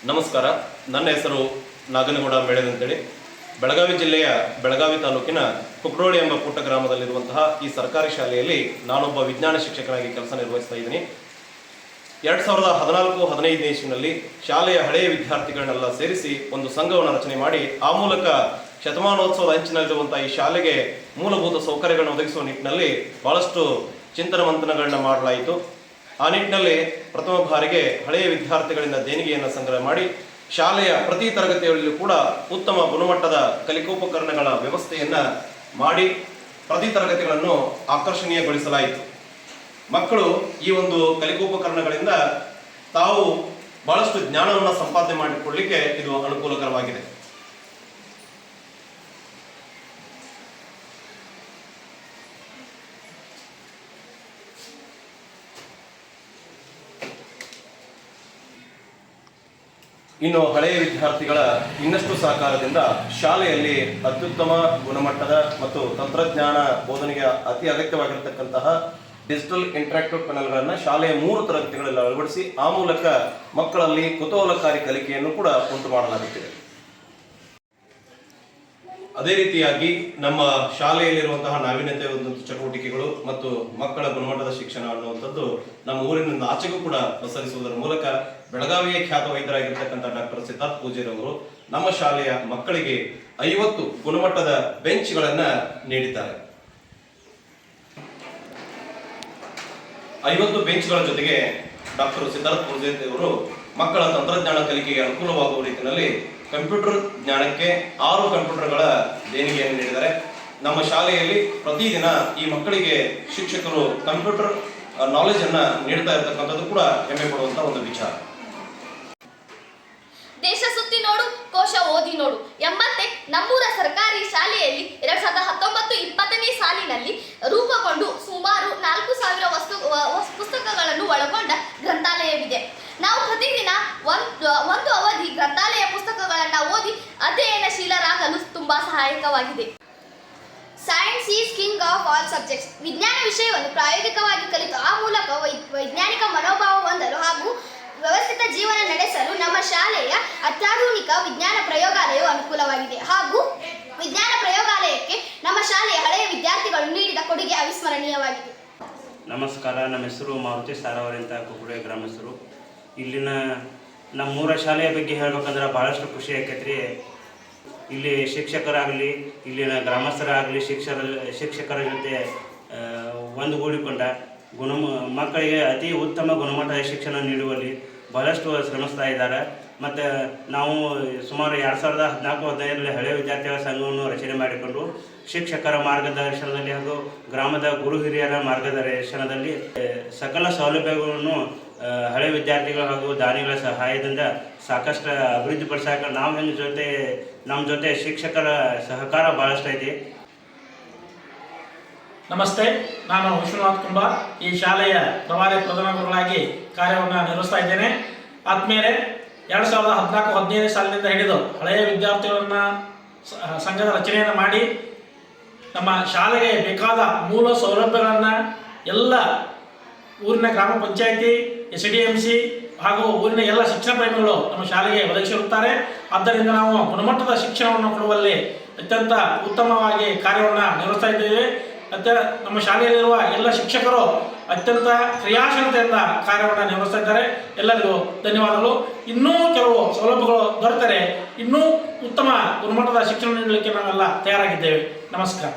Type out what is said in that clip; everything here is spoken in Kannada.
ನಮಸ್ಕಾರ. ನನ್ನ ಹೆಸರು ನಾಗನಗೌಡ ಮೇಳೆದ್ ಅಂತೇಳಿ ಬೆಳಗಾವಿ ಜಿಲ್ಲೆಯ ಬೆಳಗಾವಿ ತಾಲೂಕಿನ ಕುಕ್ರೋಳಿ ಎಂಬ ಪುಟ್ಟ ಗ್ರಾಮದಲ್ಲಿರುವಂತಹ ಈ ಸರ್ಕಾರಿ ಶಾಲೆಯಲ್ಲಿ ನಾನೊಬ್ಬ ವಿಜ್ಞಾನ ಶಿಕ್ಷಕನಾಗಿ ಕೆಲಸ ನಿರ್ವಹಿಸ್ತಾ ಇದ್ದೀನಿ. 2014-15 ಇಸ್ವಿನಲ್ಲಿ ಶಾಲೆಯ ಹಳೆಯ ವಿದ್ಯಾರ್ಥಿಗಳನ್ನೆಲ್ಲ ಸೇರಿಸಿ ಒಂದು ಸಂಘವನ್ನು ರಚನೆ ಮಾಡಿ ಆ ಮೂಲಕ ಶತಮಾನೋತ್ಸವದ ಅಂಚಿನಲ್ಲಿರುವಂತಹ ಈ ಶಾಲೆಗೆ ಮೂಲಭೂತ ಸೌಕರ್ಯಗಳನ್ನು ಒದಗಿಸುವ ನಿಟ್ಟಿನಲ್ಲಿ ಬಹಳಷ್ಟು ಚಿಂತನ ಮಂಥನಗಳನ್ನ ಮಾಡಲಾಯಿತು. ಆ ನಿಟ್ಟಿನಲ್ಲಿ ಪ್ರಥಮ ಬಾರಿಗೆ ಹಳೆಯ ವಿದ್ಯಾರ್ಥಿಗಳಿಂದ ದೇಣಿಗೆಯನ್ನು ಸಂಗ್ರಹ ಮಾಡಿ ಶಾಲೆಯ ಪ್ರತಿ ತರಗತಿಗಳಲ್ಲೂ ಕೂಡ ಉತ್ತಮ ಗುಣಮಟ್ಟದ ಕಲಿಕೋಪಕರಣಗಳ ವ್ಯವಸ್ಥೆಯನ್ನು ಮಾಡಿ ಪ್ರತಿ ತರಗತಿಗಳನ್ನು ಆಕರ್ಷಣೀಯಗೊಳಿಸಲಾಯಿತು. ಮಕ್ಕಳು ಈ ಒಂದು ಕಲಿಕೋಪಕರಣಗಳಿಂದ ತಾವು ಬಹಳಷ್ಟು ಜ್ಞಾನವನ್ನು ಸಂಪಾದನೆ ಮಾಡಿಕೊಳ್ಳಲಿಕ್ಕೆ ಇದು ಅನುಕೂಲಕರವಾಗಿದೆ. ಇನ್ನು ಹಳೆಯ ವಿದ್ಯಾರ್ಥಿಗಳ ಇನ್ನಷ್ಟು ಸಹಕಾರದಿಂದ ಶಾಲೆಯಲ್ಲಿ ಅತ್ಯುತ್ತಮ ಗುಣಮಟ್ಟದ ಮತ್ತು ತಂತ್ರಜ್ಞಾನ ಬೋಧನೆಗೆ ಅತಿ ಅಗತ್ಯವಾಗಿರತಕ್ಕಂತಹ ಡಿಜಿಟಲ್ ಇಂಟರಾಕ್ಟಿವ್ ಪ್ಯಾನೆಲ್ಗಳನ್ನು ಶಾಲೆಯ 3 ತರಗತಿಗಳಲ್ಲಿ ಅಳವಡಿಸಿ ಆ ಮೂಲಕ ಮಕ್ಕಳಲ್ಲಿ ಕುತೂಹಲಕಾರಿ ಕಲಿಕೆಯನ್ನು ಕೂಡ ಉಂಟು ಮಾಡಲಾಗುತ್ತಿದೆ. ಅದೇ ರೀತಿಯಾಗಿ ನಮ್ಮ ಶಾಲೆಯಲ್ಲಿರುವಂತಹ ನಾವೀನ್ಯತೆ ಒಂದು ಚಟುವಟಿಕೆಗಳು ಮತ್ತು ಮಕ್ಕಳ ಗುಣಮಟ್ಟದ ಶಿಕ್ಷಣ ಅನ್ನುವಂಥದ್ದು ನಮ್ಮ ಊರಿನಿಂದ ಆಚೆಗೂ ಕೂಡ ಪ್ರಸರಿಸುವುದರ ಮೂಲಕ ಬೆಳಗಾವಿಯ ಖ್ಯಾತ ವೈದ್ಯರಾಗಿರ್ತಕ್ಕಂಥ ಡಾಕ್ಟರ್ ಸಿದ್ಧಾರ್ಥ ಪೂಜಾರಿಯವರು ನಮ್ಮ ಶಾಲೆಯ ಮಕ್ಕಳಿಗೆ 50 ಗುಣಮಟ್ಟದ ಬೆಂಚ್ಗಳನ್ನ ನೀಡಿದ್ದಾರೆ. 50 ಬೆಂಚ್ಗಳ ಜೊತೆಗೆ ಡಾಕ್ಟರ್ ಸಿದ್ಧಾರ್ಥ ಪೂಜಾರಿಯವರು ಮಕ್ಕಳ ತಂತ್ರಜ್ಞಾನ ಕಲಿಕೆಗೆ ಅನುಕೂಲವಾಗುವ ರೀತಿಯಲ್ಲಿ ಕಂಪ್ಯೂಟರ್ ಜ್ಞಾನಕ್ಕೆ 6 ಕಂಪ್ಯೂಟರ್ಗಳ ದೇಣಿಗೆಯನ್ನು ನೀಡಿದ್ದಾರೆ. ನಮ್ಮ ಶಾಲೆಯಲ್ಲಿ ಪ್ರತಿದಿನ ಈ ಮಕ್ಕಳಿಗೆ ಶಿಕ್ಷಕರು ಕಂಪ್ಯೂಟರ್ ನಾಲೆಜ್ ಅನ್ನ ನೀಡ್ತಾ ಇರತಕ್ಕಂಥದ್ದು ಕೂಡ ಹೆಮ್ಮೆ ಪಡುವಂತ ಒಂದು ವಿಚಾರ. ದೇಶ ಸುತ್ತಿ ನೋಡು, ಕೋಶ ಓದಿ ನೋಡು ಎಂಬಂತೆ ನಮ್ಮೂರ ಸರ್ಕಾರಿ ಶಾಲೆಯಲ್ಲಿ 2019-20ನೇ ಸಾಲಿನಲ್ಲಿ ರೂಪುಗೊಂಡು ಸುಮಾರು 4000 ಪುಸ್ತಕಗಳನ್ನು ಒಳಗೊಂಡ ಗ್ರಂಥಾಲಯವಿದೆ. ನಾವು ಪ್ರತಿದಿನ ಒಂದು ಅವಧಿ ಗ್ರಂಥಾಲಯ ಪುಸ್ತಕಗಳನ್ನು ಓದಿ ಅಧ್ಯಯನಶೀಲರಾಗಲು ತುಂಬಾ ಸಹಾಯಕವಾಗಿದೆ. Science is king of all subjects. ವಿಜ್ಞಾನ ವಿಷಯವನ್ನು ಪ್ರಾಯೋಗಿಕವಾಗಿ ಕಲಿತು ಆ ಮೂಲಕ ವೈಜ್ಞಾನಿಕ ಮನೋಭಾವ ಹೊಂದಲು ಹಾಗೂ ವ್ಯವಸ್ಥಿತ ಜೀವನ ನಡೆಸಲು ನಮ್ಮ ಶಾಲೆಯ ಅತ್ಯಾಧುನಿಕ ವಿಜ್ಞಾನ ಪ್ರಯೋಗಾಲಯವು ಅನುಕೂಲವಾಗಿದೆ. ಹಾಗೂ ವಿಜ್ಞಾನ ಪ್ರಯೋಗಾಲಯಕ್ಕೆ ನಮ್ಮ ಶಾಲೆಯ ಹಳೆಯ ವಿದ್ಯಾರ್ಥಿಗಳು ನೀಡಿದ ಕೊಡುಗೆ ಅವಿಸ್ಮರಣೀಯವಾಗಿದೆ. ನಮಸ್ಕಾರ. ನಮ್ಮ ಹೆಸರು ಮಾರುತಿ ಸಾರಾವರಿ ಅಂತ ಕುಕ್ರೋಳಿ ಗ್ರಾಮಸ್ಥರು. ಇಲ್ಲಿನ ನಮ್ಮೂರ ಶಾಲೆಯ ಬಗ್ಗೆ ಹೇಳ್ಬೇಕಂದ್ರೆ ಭಾಳಷ್ಟು ಖುಷಿ ಆಕೈತ್ರಿ. ಇಲ್ಲಿ ಶಿಕ್ಷಕರಾಗಲಿ ಇಲ್ಲಿನ ಗ್ರಾಮಸ್ಥರಾಗಲಿ ಶಿಕ್ಷಕರ ಜೊತೆ ಒಂದುಗೂಡಿಕೊಂಡ ಮಕ್ಕಳಿಗೆ ಅತಿ ಉತ್ತಮ ಗುಣಮಟ್ಟದ ಶಿಕ್ಷಣ ನೀಡುವಲ್ಲಿ ಬಹಳಷ್ಟು ಶ್ರಮಿಸ್ತಾ ಇದ್ದಾರೆ. ಮತ್ತು ನಾವು ಸುಮಾರು 2014-15ರಲ್ಲಿ ಹಳೆಯ ವಿದ್ಯಾರ್ಥಿಗಳ ಸಂಘವನ್ನು ರಚನೆ ಮಾಡಿಕೊಂಡು ಶಿಕ್ಷಕರ ಮಾರ್ಗದರ್ಶನದಲ್ಲಿ ಹಾಗೂ ಗ್ರಾಮದ ಗುರು ಹಿರಿಯರ ಮಾರ್ಗದರ್ಶನದಲ್ಲಿ ಸಕಲ ಸೌಲಭ್ಯಗಳನ್ನು ಹಳೆಯ ವಿದ್ಯಾರ್ಥಿಗಳು ಹಾಗೂ ದಾನಿಗಳ ಸಹಾಯದಿಂದ ಸಾಕಷ್ಟು ಅಭಿವೃದ್ಧಿಪಡಿಸಾಕ ನಮ್ಮ ಜೊತೆ ಶಿಕ್ಷಕರ ಸಹಕಾರ ಭಾಳಷ್ಟು ಐತಿ. ನಮಸ್ತೆ, ನಾನು ವಿಶ್ವನಾಥ್ ಕುಂಬಾರ್, ಈ ಶಾಲೆಯ ಪ್ರಭಾರಿ ಪ್ರಧಾನ ಗುರುಗಳಾಗಿ ಕಾರ್ಯವನ್ನು ನಿರ್ವಹಿಸ್ತಾ ಇದ್ದೇನೆ. ಆದ್ಮೇಲೆ 2014-15 ಸಾಲಿನಿಂದ ಹಿಡಿದು ಹಳೆಯ ವಿದ್ಯಾರ್ಥಿಗಳನ್ನ ಸಂಘದ ರಚನೆಯನ್ನು ಮಾಡಿ ನಮ್ಮ ಶಾಲೆಗೆ ಬೇಕಾದ ಮೂಲ ಸೌಲಭ್ಯಗಳನ್ನು ಎಲ್ಲ ಊರಿನ ಗ್ರಾಮ ಪಂಚಾಯಿತಿ, SDMC ಹಾಗೂ ಊರಿನ ಎಲ್ಲ ಶಿಕ್ಷಣ ಪ್ರೇಮಿಗಳು ನಮ್ಮ ಶಾಲೆಗೆ ಒದಗಿಸಿರುತ್ತಾರೆ. ಆದ್ದರಿಂದ ನಾವು ಗುಣಮಟ್ಟದ ಶಿಕ್ಷಣವನ್ನು ಕೊಡುವಲ್ಲಿ ಅತ್ಯಂತ ಉತ್ತಮವಾಗಿ ಕಾರ್ಯವನ್ನು ನಿರ್ವಹಿಸ್ತಾ ಇದ್ದೇವೆ. ಮತ್ತು ನಮ್ಮ ಶಾಲೆಯಲ್ಲಿರುವ ಎಲ್ಲ ಶಿಕ್ಷಕರು ಅತ್ಯಂತ ಕ್ರಿಯಾಶೀಲತೆಯಿಂದ ಕಾರ್ಯವನ್ನು ನಿರ್ವಹಿಸ್ತಾ ಇದ್ದಾರೆ. ಎಲ್ಲರಿಗೂ ಧನ್ಯವಾದಗಳು. ಇನ್ನೂ ಕೆಲವು ಸೌಲಭ್ಯಗಳು ದೊರೆತರೆ ಇನ್ನೂ ಉತ್ತಮ ಗುಣಮಟ್ಟದ ಶಿಕ್ಷಣ ನೀಡಲಿಕ್ಕೆ ನಾವೆಲ್ಲ ತಯಾರಾಗಿದ್ದೇವೆ. ನಮಸ್ಕಾರ.